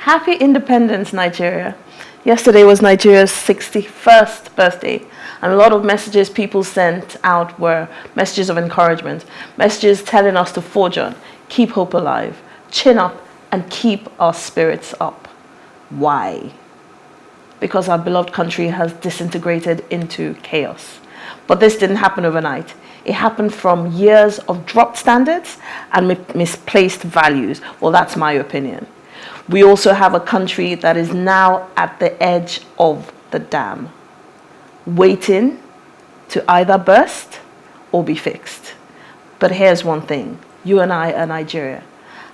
Happy Independence, Nigeria. Yesterday was Nigeria's 61st birthday, and a lot of messages people sent out were messages of encouragement, messages telling us to forge on, keep hope alive, chin up, and keep our spirits up. Why? Because our beloved country has disintegrated into chaos. But this didn't happen overnight. It happened from years of dropped standards and misplaced values. Well, that's my opinion. We also have a country that is now at the edge of the dam, waiting to either burst or be fixed. But here's one thing. You and I are Nigeria.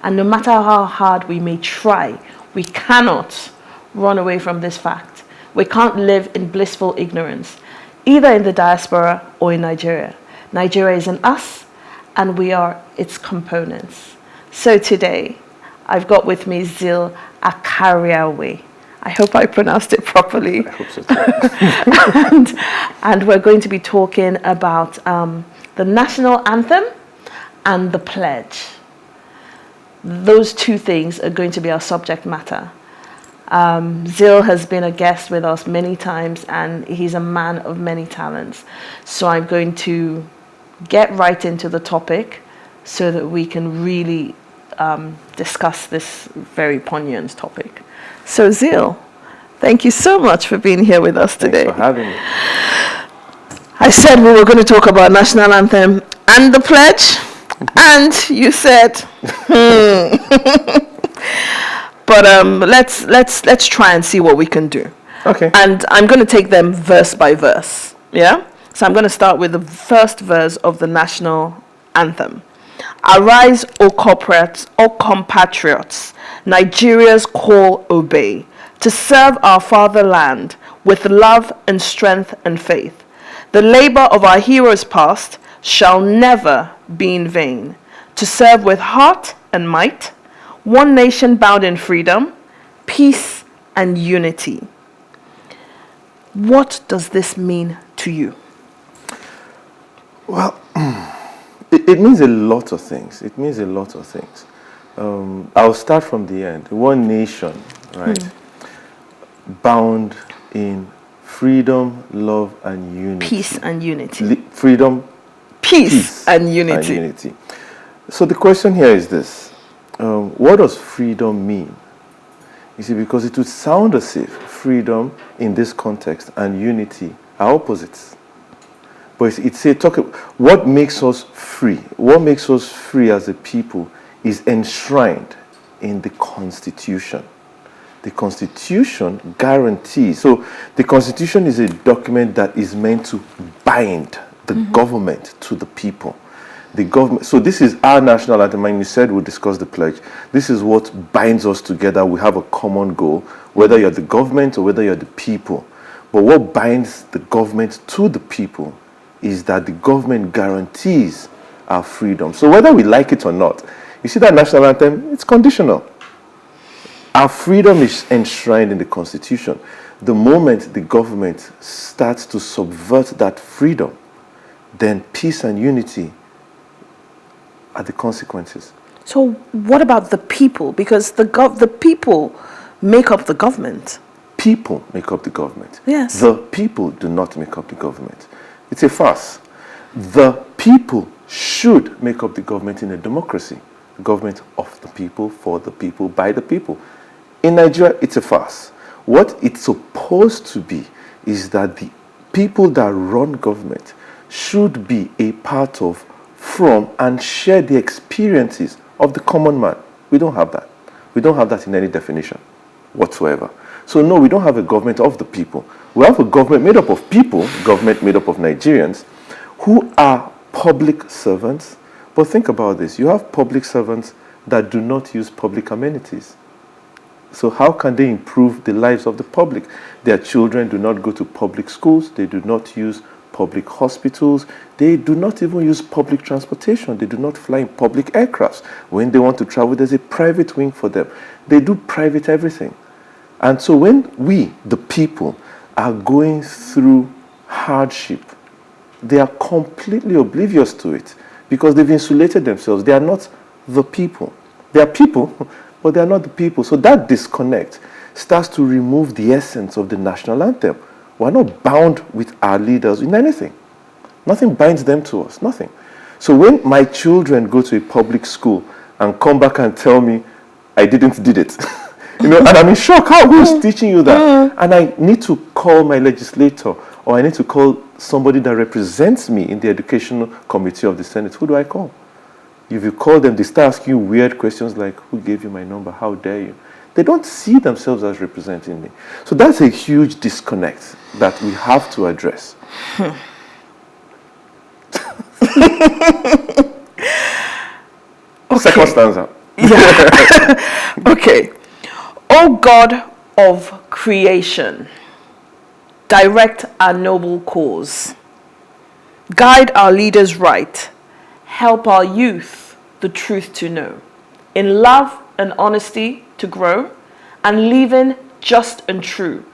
And no matter how hard we may try, we cannot run away from this fact. We can't live in blissful ignorance, either in the diaspora or in Nigeria. Nigeria is in us, and we are its components. So today, I've got with me Zeal Akaraiwe. I hope I pronounced it properly. I hope so too. and we're going to be talking about the national anthem and the pledge. Those two things are going to be our subject matter. Zeal has been a guest with us many times, and he's a man of many talents. So I'm going to get right into the topic so that we can really discuss this very poignant topic. So Zeal, thank you so much for being here with us today. Thanks for having me. I said we were going to talk about national anthem and the pledge, and you said, But let's try and see what we can do. Okay. And I'm going to take them verse by verse. Yeah? So I'm going to start with the first verse of the national anthem. Arise, O corporates, O compatriots, Nigeria's call obey, to serve our fatherland with love and strength and faith. The labor of our heroes past shall never be in vain, to serve with heart and might, one nation bound in freedom, peace and unity. What does this mean to you? Well, it means a lot of things. It means a lot of things. I'll start from the end. One nation, right? Bound in freedom, love, and unity. Peace and unity. Freedom, Peace and unity. So the question here is this. What does freedom mean? You see, because it would sound as if freedom in this context and unity are opposites. But it's a talk. What makes us free? What makes us free as a people is enshrined in the Constitution. The Constitution guarantees. So the Constitution is a document that is meant to bind the government to the people. The government. So this is our national anthem. And you said we'll discuss the pledge. This is what binds us together. We have a common goal, whether you're the government or whether you're the people. But what binds the government to the people is that the government guarantees our freedom. So whether we like it or not, you see that national anthem, it's conditional. Our freedom is enshrined in the Constitution. The moment the government starts to subvert that freedom, then peace and unity are the consequences. So what about the people? Because the people make up the government. People make up the government. Yes. The people do not make up the government. It's a farce. The people should make up the government in a democracy. The government of the people, for the people, by the people. In Nigeria, it's a farce. What it's supposed to be is that the people that run government should be a part of, from, and share the experiences of the common man. We don't have that. We don't have that in any definition whatsoever. So no, we don't have a government of the people. We have a government made up of people, government made up of Nigerians, who are public servants. But think about this. You have public servants that do not use public amenities. So how can they improve the lives of the public? Their children do not go to public schools. They do not use public hospitals. They do not even use public transportation. They do not fly in public aircrafts. When they want to travel, there's a private wing for them. They do private everything. And so when we, the people, are going through hardship, they are completely oblivious to it because they've insulated themselves. They are not the people. They are people, but they are not the people. So that disconnect starts to remove the essence of the national anthem. We're not bound with our leaders in anything. Nothing binds them to us, nothing. So when my children go to a public school and come back and tell me, I didn't did it, and I'm in shock. Who's teaching you that? And I need to call my legislator, or I need to call somebody that represents me in the educational committee of the Senate. Who do I call? If you call them, they start asking you weird questions like, who gave you my number? How dare you? They don't see themselves as representing me. So that's a huge disconnect that we have to address. Okay. Second stanza. Yeah. Okay. O God of creation, direct our noble cause. Guide our leaders right. Help our youth the truth to know. In love and honesty to grow, and living just and true.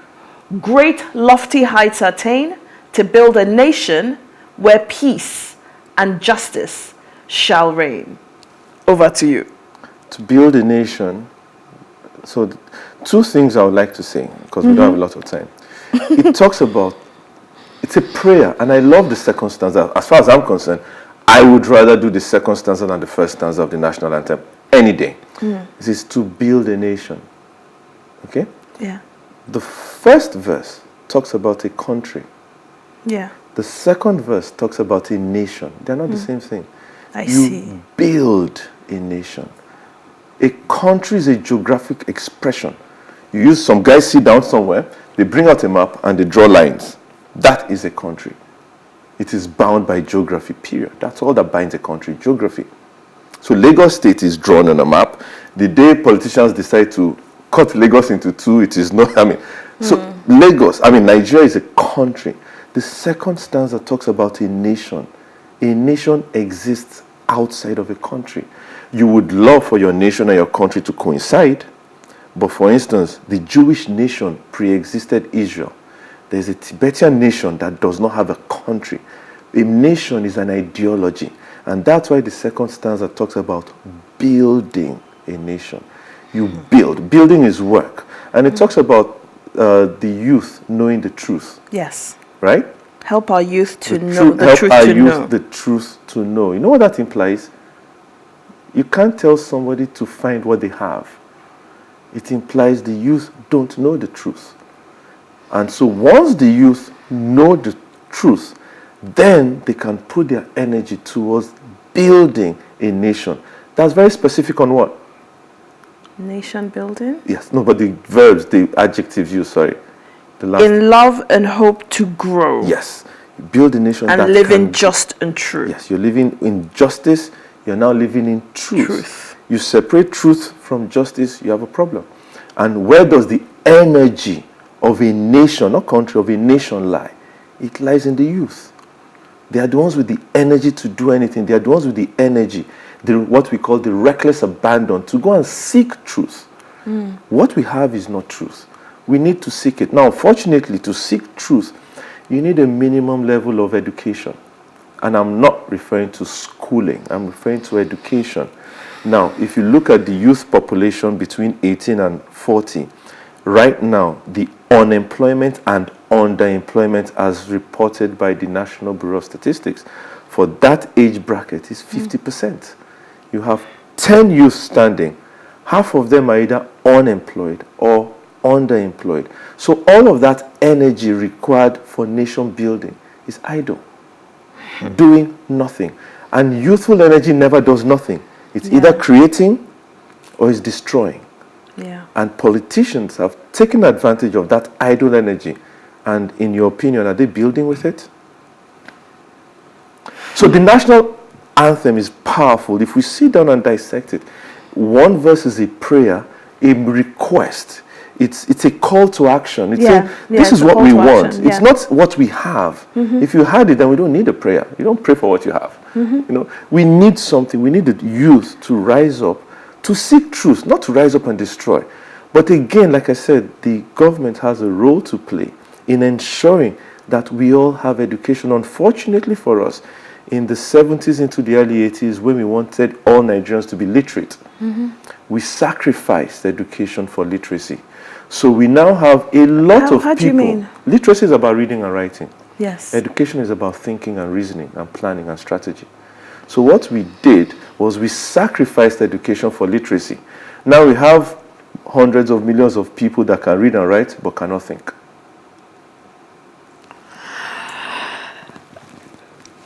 Great lofty heights attain to build a nation where peace and justice shall reign. Over to you. To build a nation, so two things I would like to say, because we don't have a lot of time. It talks about, it's a prayer, and I love the second stanza. As far as I'm concerned, I would rather do the second stanza than the first stanza of the national anthem any day. This is to build a nation. Okay? Yeah. The first verse talks about a country. Yeah. The second verse talks about a nation. They're not the same thing. I see. Build a nation. A country is a geographic expression. You use, some guys sit down somewhere, they bring out a map and they draw lines. That is a country. It is bound by geography, period. That's all that binds a country, geography. So Lagos State is drawn on a map. The day politicians decide to cut Lagos into two, it is not, so Nigeria is a country. The second stanza talks about a nation. A nation exists outside of a country. You would love for your nation and your country to coincide, but for instance, the Jewish nation pre-existed Israel. There's a Tibetan nation that does not have a country. A nation is an ideology. And that's why the second stanza talks about building a nation. You build. Building is work. And it talks about the youth knowing the truth. Yes. Right? Help our youth to know the truth to know. Help our youth the truth to know. You know what that implies? You can't tell somebody to find what they have. It implies the youth don't know the truth. And so once the youth know the truth, then they can put their energy towards building a nation. That's very specific on what? Nation building? Yes, no, but the verbs, the adjectives used, sorry. The last. In love and hope to grow. Yes. You build a nation and that living just and true. Yes, you're living in justice, you're now living in truth. You separate truth from justice, you have a problem. And where does the energy of a nation, not country, of a nation lie? It lies in the youth. They are the ones with the energy to do anything. They are the ones with the energy, what we call the reckless abandon, to go and seek truth. What we have is not truth. We need to seek it. Now, unfortunately, to seek truth, you need a minimum level of education. And I'm not referring to schooling. I'm referring to education. Now, if you look at the youth population between 18 and 40, right now, the unemployment and underemployment as reported by the National Bureau of Statistics for that age bracket is 50%. You have 10 youth standing. Half of them are either unemployed or underemployed. So all of that energy required for nation building is idle, doing nothing. And youthful energy never does nothing. It's either creating or it's destroying. Yeah. And politicians have taken advantage of that idle energy. And in your opinion, are they building with it? So the national anthem is powerful. If we sit down and dissect it, one verse is a prayer, a request. It's a call to action. It's saying, this is what we want. It's not what we have. If you had it, then we don't need a prayer. You don't pray for what you have. You know, we need something. We need the youth to rise up, to seek truth, not to rise up and destroy. But again, like I said, the government has a role to play in ensuring that we all have education. Unfortunately for us, In the 70s into the early 80s, when we wanted all Nigerians to be literate, we sacrificed education for literacy. So we now have a lot of people. How do you mean? Literacy is about reading and writing. Yes. Education is about thinking and reasoning and planning and strategy. So what we did was we sacrificed education for literacy. Now we have hundreds of millions of people that can read and write but cannot think.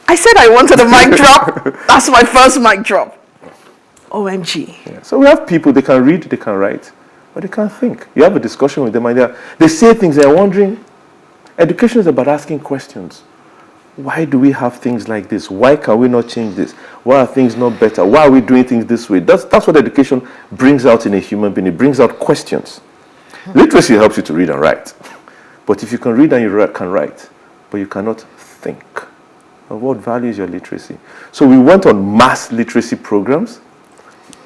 I said I wanted a mic drop. That's my first mic drop. OMG. Yeah. So we have people, they can read, they can write, but they can't think. You have a discussion with them and they say things, they're wondering. Education is about asking questions. Why do we have things like this? Why can we not change this? Why are things not better? Why are we doing things this way? That's what education brings out in a human being. It brings out questions. Literacy helps you to read and write. But if you can read and you can write, but you cannot think, of what value is your literacy? So we went on mass literacy programs,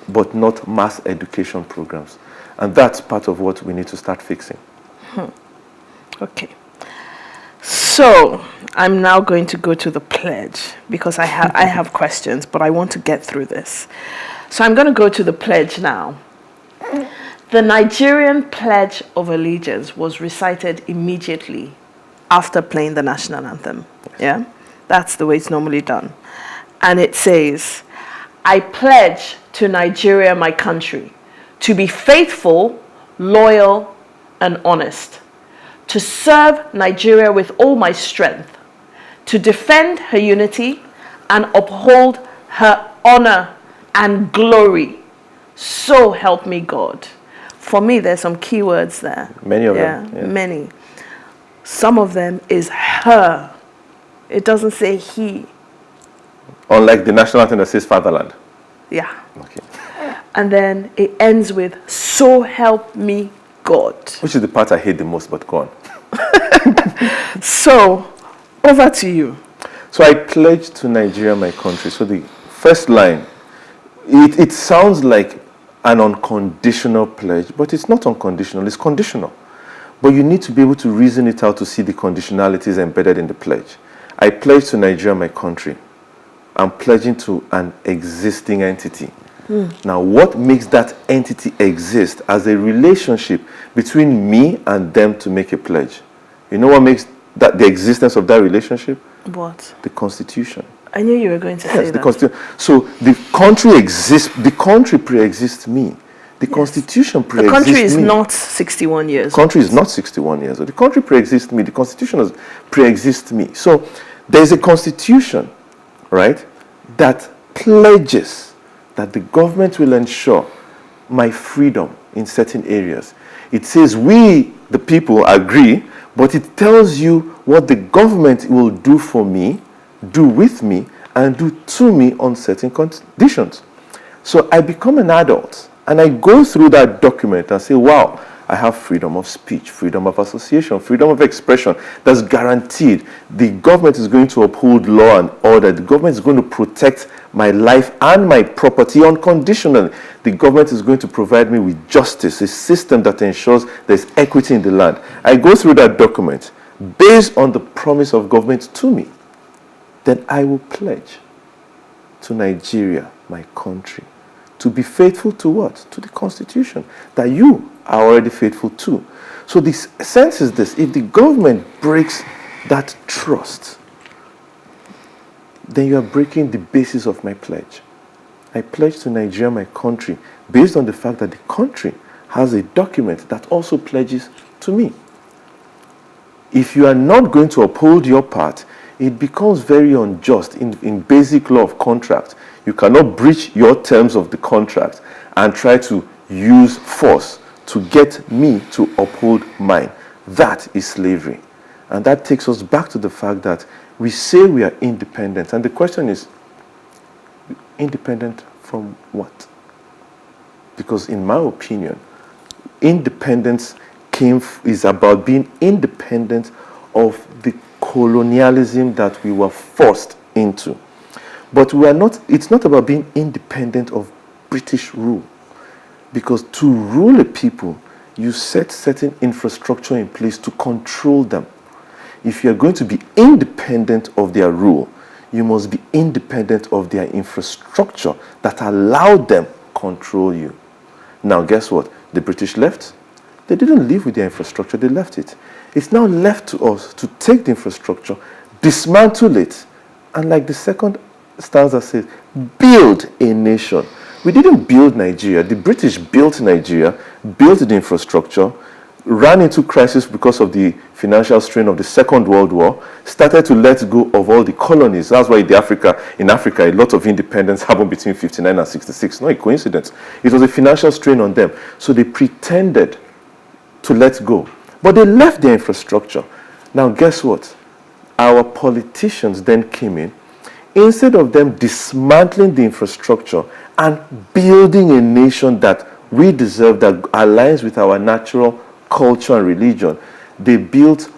but not mass education programs. And that's part of what we need to start fixing. Okay. So I'm now going to go to the pledge because I have questions, but I want to get through this. So I'm going to go to the pledge now. The Nigerian Pledge of Allegiance was recited immediately after playing the national anthem. Yeah? That's the way it's normally done. And it says, I pledge to Nigeria, my country, to be faithful, loyal, and honest, to serve Nigeria with all my strength, to defend her unity and uphold her honor and glory. So help me God. For me, there's some keywords there. Many of them. Yeah. Many. Some of them is her. It doesn't say he. Unlike the national anthem that says fatherland. Yeah. Okay. And then it ends with, so help me God. Which is the part I hate the most, but go on. So, over to you. So I pledge to Nigeria, my country. So the first line, it sounds like an unconditional pledge, but it's not unconditional, it's conditional. But you need to be able to reason it out to see the conditionalities embedded in the pledge. I pledge to Nigeria, my country. I'm pledging to an existing entity. Now, what makes that entity exist as a relationship between me and them to make a pledge? You know what makes that the existence of that relationship? What? The Constitution. I knew you were going to say Yes, the that. Constitution. So the country exists. The country pre-exists me. The Constitution pre-exists me. The country is not 61 years. The country is not 61 years old. The country pre-exists me. The Constitution pre-exists me. So there's a Constitution, right, that pledges that the government will ensure my freedom in certain areas. It says we, the people, agree, but it tells you what the government will do for me, do with me, and do to me on certain conditions. So I become an adult, and I go through that document and say, wow, I have freedom of speech, freedom of association, freedom of expression. That's guaranteed. The government is going to uphold law and order. The government is going to protect my life and my property unconditionally. The government is going to provide me with justice, a system that ensures there's equity in the land. I go through that document based on the promise of government to me. Then I will pledge to Nigeria, my country, to be faithful to what? To the Constitution that you are already faithful to. So the sense is this: if the government breaks that trust, then you are breaking the basis of my pledge. I pledge to Nigeria, my country, based on the fact that the country has a document that also pledges to me. If you are not going to uphold your part, it becomes very unjust in basic law of contract. You cannot breach your terms of the contract and try to use force to get me to uphold mine. That is slavery. And that takes us back to the fact that we say we are independent. And the question is, independent from what? Because in my opinion, independence is about being independent of the colonialism that we were forced into. But it's not about being independent of British rule. Because to rule a people, you set certain infrastructure in place to control them. If you're going to be independent of their rule, you must be independent of their infrastructure that allowed them control you. Now, guess what? The British left. They didn't live with their infrastructure, they left it. It's now left to us to take the infrastructure, dismantle it, and like the second stanza says, build a nation. We didn't build Nigeria. The British built Nigeria, built the infrastructure, ran into crisis because of the financial strain of the Second World War, started to let go of all the colonies. That's why in Africa, a lot of independence happened between 59 and 66. Not a coincidence. It was a financial strain on them. So they pretended to let go. But they left their infrastructure. Now guess what? Our politicians then came in. Instead of them dismantling the infrastructure and building a nation that we deserve, that aligns with our natural culture and religion, they built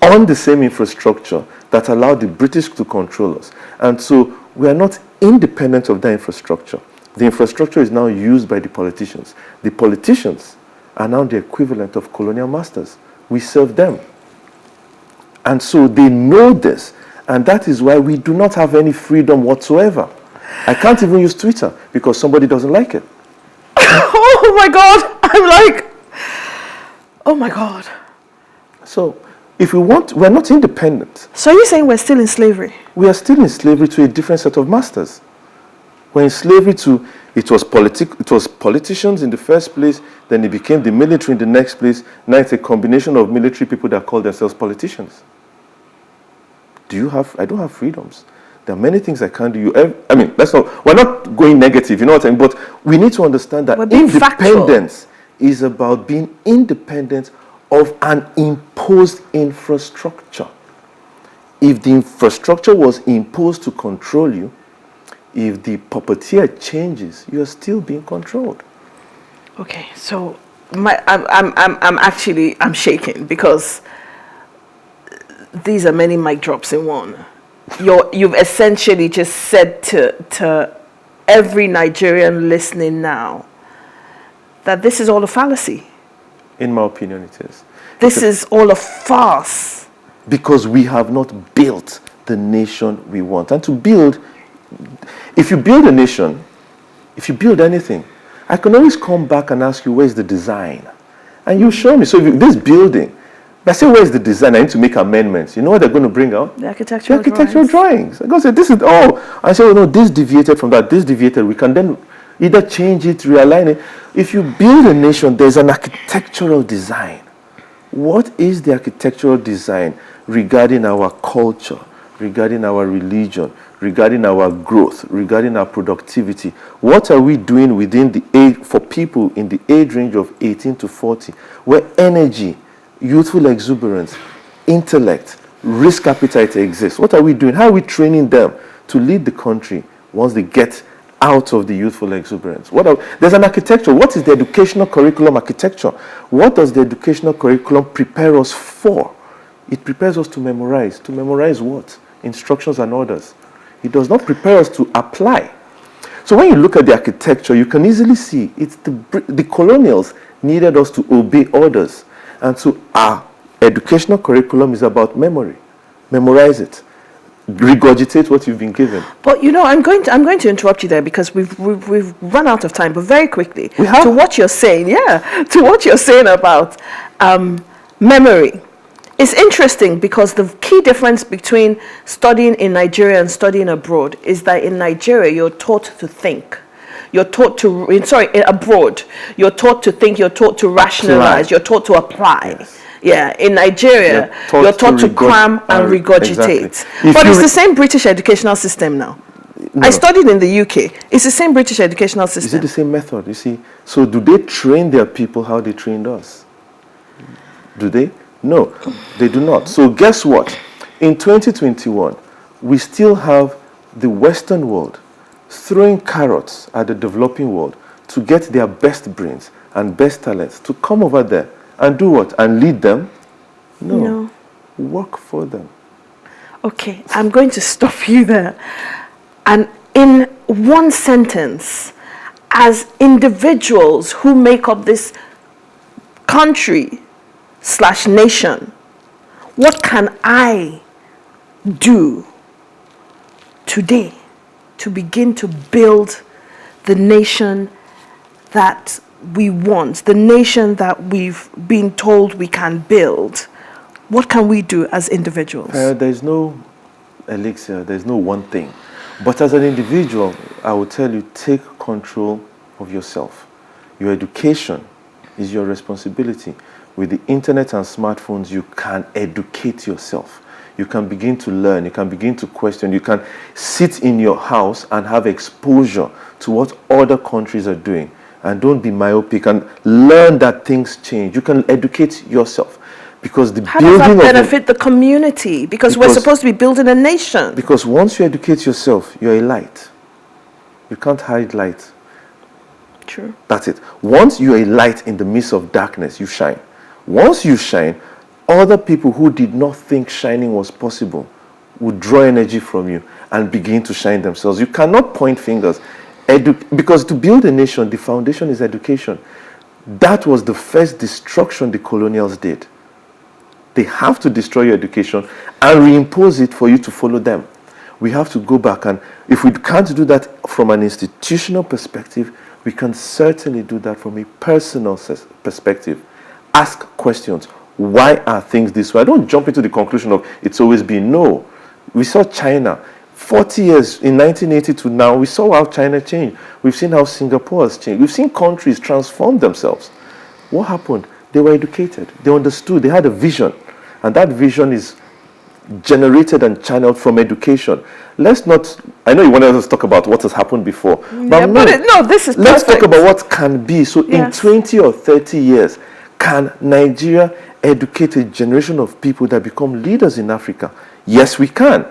on the same infrastructure that allowed the British to control us. And so we are not independent of that infrastructure. The infrastructure is now used by the politicians. The politicians are now the equivalent of colonial masters. We serve them. And so they know this. And that is why we do not have any freedom whatsoever. I can't even use Twitter because somebody doesn't like it. Oh my God. I'm like, oh my God. So if we want, we're not independent. So are you saying we're still in slavery? We are still in slavery to a different set of masters. We're in slavery to, it was politicians in the first place, then it became the military in the next place. Now it's a combination of military people that call themselves politicians. I don't have freedoms. There are many things I can't do. We're not going negative, you know what I mean? But we need to understand that independence is about being independent of an imposed infrastructure. If the infrastructure was imposed to control you, if the puppeteer changes, you are still being controlled. Okay, so I'm shaking because these are many mic drops in one. You've essentially just said to every Nigerian listening now that this is all a fallacy. In my opinion, it is. This is all a farce. Because we have not built the nation we want. And to build, if you build a nation, if you build anything, I can always come back and ask you, where's the design? And you show me. So if this building, I say, where's the design? I need to make amendments. You know what they're going to bring out? The architectural drawings. I'm going to say, this is, I say, oh no, this deviated from that, this deviated. We can then either change it, realign it. If you build a nation, there's an architectural design. What is the architectural design regarding our culture, regarding our religion, regarding our growth, regarding our productivity? What are we doing within the age, for people in the age range of 18 to 40, where energy, youthful exuberance, intellect, risk appetite exists? What are we doing? How are we training them to lead the country once they get out of the youthful exuberance? There's an architecture. What is the educational curriculum architecture? What does the educational curriculum prepare us for? It prepares us to memorize. To memorize what? Instructions and orders. It does not prepare us to apply. So when you look at the architecture, you can easily see it's the colonials needed us to obey orders. And so our educational curriculum is about memory. Memorize it. Regurgitate what you've been given. But I'm going to interrupt you there because we've run out of time. But very quickly, to what you're saying, about memory, it's interesting because the key difference between studying in Nigeria and studying abroad is that in Nigeria you're taught to think. You're taught to abroad. You're taught to think. You're taught to rationalize. You're taught to apply. Yes. Yeah, in Nigeria, you're taught to cram and regurgitate. Exactly. But it's the same British educational system now. No. I studied in the UK. It's the same British educational system. Is it the same method, you see? So do they train their people how they trained us? Do they? No, they do not. So guess what? In 2021, we still have the Western world throwing carrots at the developing world to get their best brains and best talents to come over there and do what? And lead them? No. Work for them. Okay, I'm going to stop you there. And in one sentence, as individuals who make up this country/nation, what can I do today to begin to build the nation that we want, the nation that we've been told we can build, what can we do as individuals? There's no elixir, there's no one thing. But as an individual, I will tell you, take control of yourself. Your education is your responsibility. With the internet and smartphones, you can educate yourself. You can begin to learn, you can begin to question, you can sit in your house and have exposure to what other countries are doing. And don't be myopic and learn that things change. You can educate yourself. Because the How building does that of benefit the community? Because we're supposed to be building a nation. Because once you educate yourself, you're a light. You can't hide light. True. That's it. Once you're a light in the midst of darkness, you shine. Once you shine, other people who did not think shining was possible would draw energy from you and begin to shine themselves. You cannot point fingers. Because to build a nation, the foundation is education. That was the first destruction the colonials did. They have to destroy your education and reimpose it for you to follow them. We have to go back, and if we can't do that from an institutional perspective, we can certainly do that from a personal perspective. Ask questions. Why are things this way? I don't jump into the conclusion of it's always been. No. We saw China. 40 years, in 1980 to now, we saw how China changed. We've seen how Singapore has changed. We've seen countries transform themselves. What happened? They were educated. They understood. They had a vision. And that vision is generated and channeled from education. Let's not, I know you wanted us to talk about what has happened before. But this is let's perfect. talk about what can be. So in 20 or 30 years, can Nigeria educate a generation of people that become leaders in Africa? Yes, we can.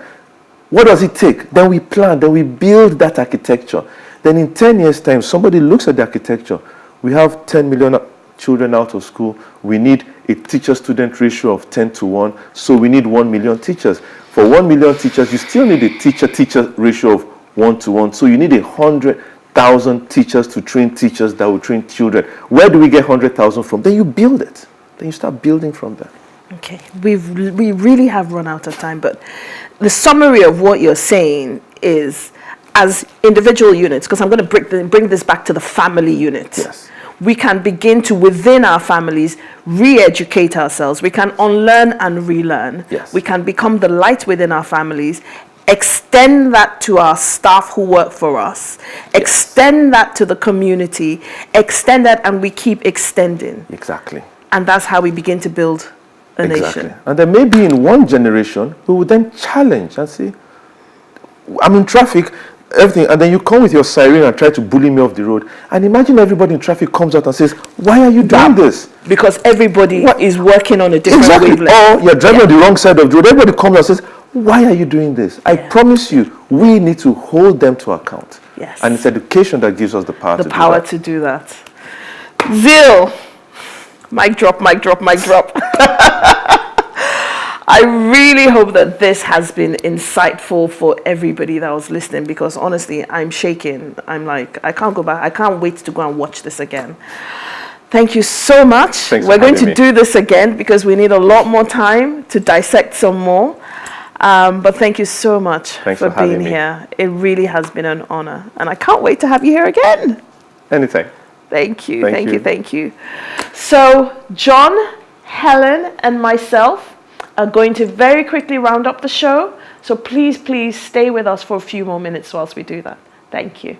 What does it take? Then we plan, then we build that architecture. Then in 10 years' time, somebody looks at the architecture. We have 10 million children out of school. We need a teacher-student ratio of 10:1. So we need 1 million teachers. For 1 million teachers, you still need a teacher-teacher ratio of 1:1. So you need 100,000 teachers to train teachers that will train children. Where do we get 100,000 from? Then you build it. Then you start building from there. Okay, we really have run out of time, but the summary of what you're saying is, as individual units, because I'm going to bring this back to the family unit. Yes. We can begin to, within our families, re-educate ourselves. We can unlearn and relearn. Yes. We can become the light within our families, extend that to our staff who work for us, extend that to the community, extend that, and we keep extending. Exactly. And that's how we begin to build a nation. And then maybe in one generation, we would then challenge and say, I'm in traffic, everything, and then you come with your siren and try to bully me off the road. And imagine everybody in traffic comes out and says, why are you doing this? Because everybody is working on a different wavelength. Or you're driving on the wrong side of the road. Everybody comes and says, why are you doing this? I promise you, we need to hold them to account. Yes. And it's education that gives us the power to do that. Zeal. Mic drop, mic drop, mic drop. I really hope that this has been insightful for everybody that was listening, because honestly, I'm shaking. I'm like, I can't go back. I can't wait to go and watch this again. Thank you so much. We're going to do this again because we need a lot more time to dissect some more. But thank you so much for being here. It really has been an honor. And I can't wait to have you here again. Anytime. Thank you, thank you. So, John, Helen, and myself are going to very quickly round up the show. So please stay with us for a few more minutes whilst we do that. Thank you.